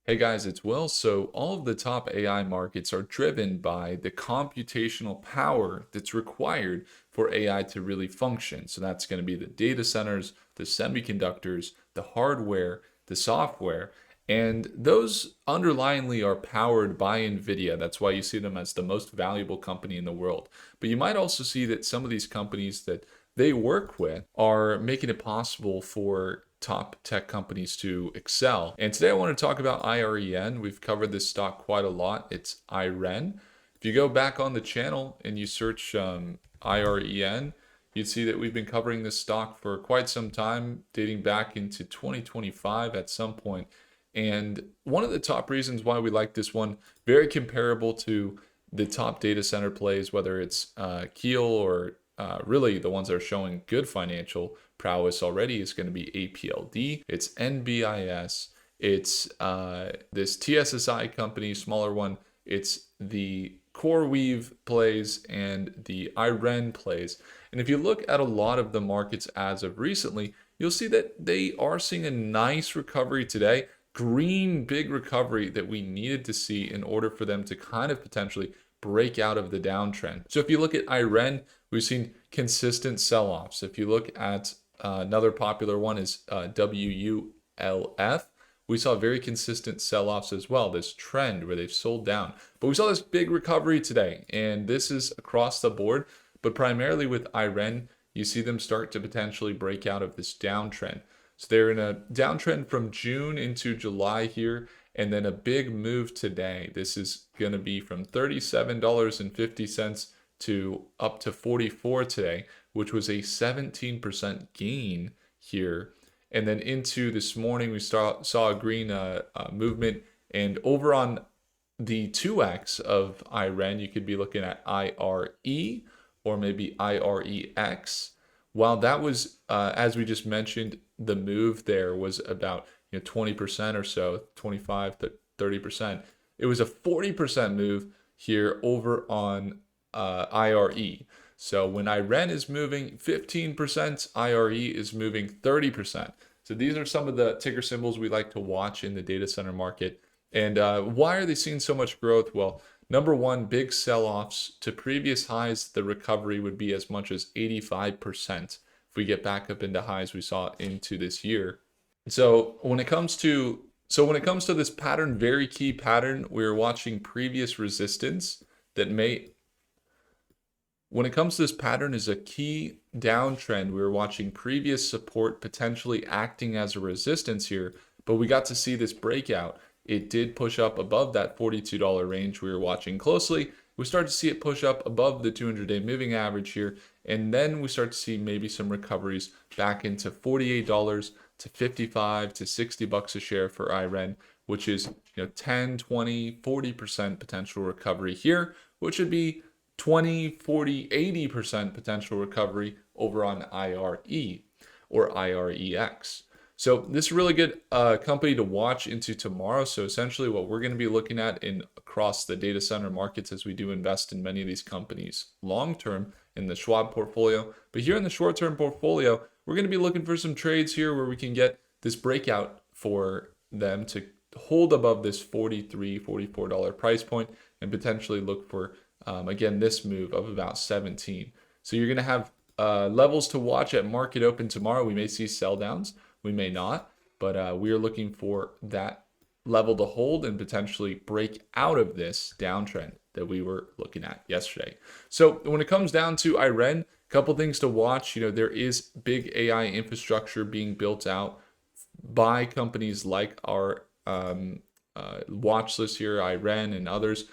Hey guys, it's Will. So, all of the top AI markets are driven by the computational power that's required for AI to really function. So, that's going to be the data centers, the semiconductors, the hardware, the software, and those underlyingly are powered by NVIDIA. That's why you see them as the most valuable company in the world. But you might also see that some of these companies that they work with are making it possible for top tech companies to excel. And today I want to talk about IREN. We've covered this stock quite a lot. It's IREN. If you go back on the channel and you search IREN, you'd see that we've been covering this stock for quite some time, dating back into 2025 at some point. And one of the top reasons why we like this one, very comparable to the top data center plays, whether it's Keel or really the ones that are showing good financial prowess already, is going to be APLD, it's NBIS, it's this TSSI company, smaller one, it's the CoreWeave plays and the IREN plays. And if you look at a lot of the markets as of recently, you'll see that they are seeing a nice recovery today. Green, big recovery that we needed to see in order for them to kind of potentially break out of the downtrend. So if you look at IREN, we've seen consistent sell-offs. If you look at another popular one is WULF, we saw very consistent sell-offs as well, this trend where they've sold down. But we saw this big recovery today, and this is across the board, but primarily with IREN, you see them start to potentially break out of this downtrend. So they're in a downtrend from June into July here, and then a big move today. This is going to be from $37.50 to up to 44 today, which was a 17% gain here. And then into this morning, we saw a green movement. And over on the 2x of IREN, you could be looking at IRE or maybe IREX. While that was, as we just mentioned, the move there was about 20% or so, 25 to 30%. It was a 40% move here over on IRE. So when IREN is moving 15%, IRE is moving 30%. So these are some of the ticker symbols we like to watch in the data center market. And why are they seeing so much growth? Well, number one, big sell-offs to previous highs. The recovery would be as much as 85% if we get back up into highs we saw into this year. So when it comes to this pattern, very key pattern, we're watching previous resistance that may. When it comes to this pattern is a key downtrend. We were watching previous support potentially acting as a resistance here, but we got to see this breakout. It did push up above that $42 range we were watching closely. We start to see it push up above the 200-day moving average here, and then we start to see maybe some recoveries back into $48 to $55 to $60 a share for IREN, which is 10, 20, 40% potential recovery here, which would be 20, 40, 80% potential recovery over on IRE or IREX. So this is a really good company to watch into tomorrow. So essentially what we're going to be looking at across the data center markets, as we do invest in many of these companies long-term in the Schwab portfolio. But here in the short-term portfolio, we're going to be looking for some trades here where we can get this breakout for them to hold above this $43, $44 price point and potentially look for, again, this move of about 17. So you're going to have levels to watch at market open tomorrow. We may see sell downs. We may not, but we are looking for that level to hold and potentially break out of this downtrend that we were looking at yesterday. So when it comes down to IREN, a couple things to watch. There is big AI infrastructure being built out by companies like our watch list here, IREN and others.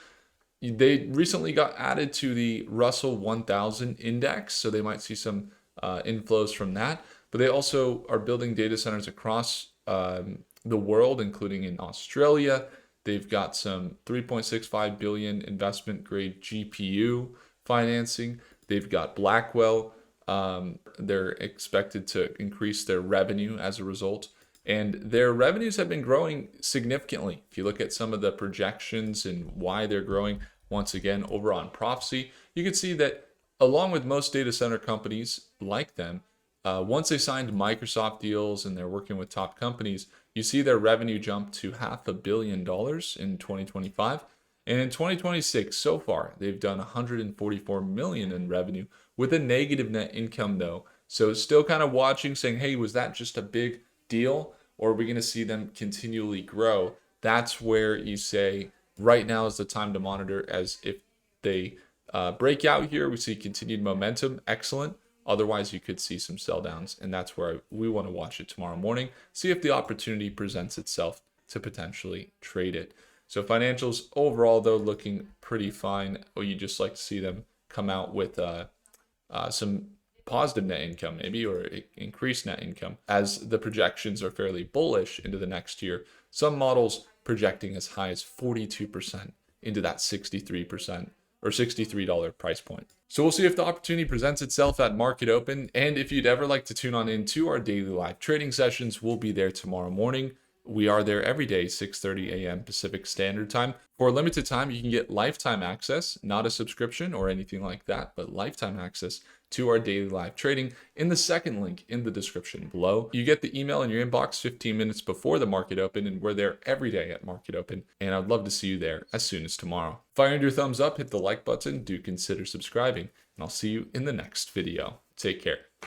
They recently got added to the Russell 1000 index, so they might see some inflows from that. But they also are building data centers across the world, including in Australia. They've got some 3.65 billion investment grade GPU financing. They've got Blackwell. They're expected to increase their revenue as a result. And their revenues have been growing significantly. If you look at some of the projections and why they're growing, once again, over on Prophecy, you can see that along with most data center companies like them, once they signed Microsoft deals and they're working with top companies, You see their revenue jump to $500 million in 2025. And in 2026, so far, they've done 144 million in revenue with a negative net income though. So still kind of watching, saying, hey, was that just a big deal? Or are we going to see them continually grow? That's where you say right now is the time to monitor, as if they break out here, we see continued momentum, excellent. Otherwise, you could see some sell downs, and that's where we want to watch it tomorrow morning. See if the opportunity presents itself to potentially trade it. So financials overall, though, looking pretty fine. Or you just like to see them come out with some positive net income, maybe, or increased net income, as the projections are fairly bullish into the next year. Some models projecting as high as 42% into that 63% or $63 price point. So we'll see if the opportunity presents itself at market open. And if you'd ever like to tune on into our daily live trading sessions, we'll be there tomorrow morning. We are there every day, 6:30 a.m. Pacific Standard Time. For a limited time, you can get lifetime access, not a subscription or anything like that, but lifetime access to our daily live trading in the second link in the description below. You get the email in your inbox 15 minutes before the market open, and we're there every day at market open. And I'd love to see you there as soon as tomorrow. If I earned your thumbs up, hit the like button, do consider subscribing, and I'll see you in the next video. Take care.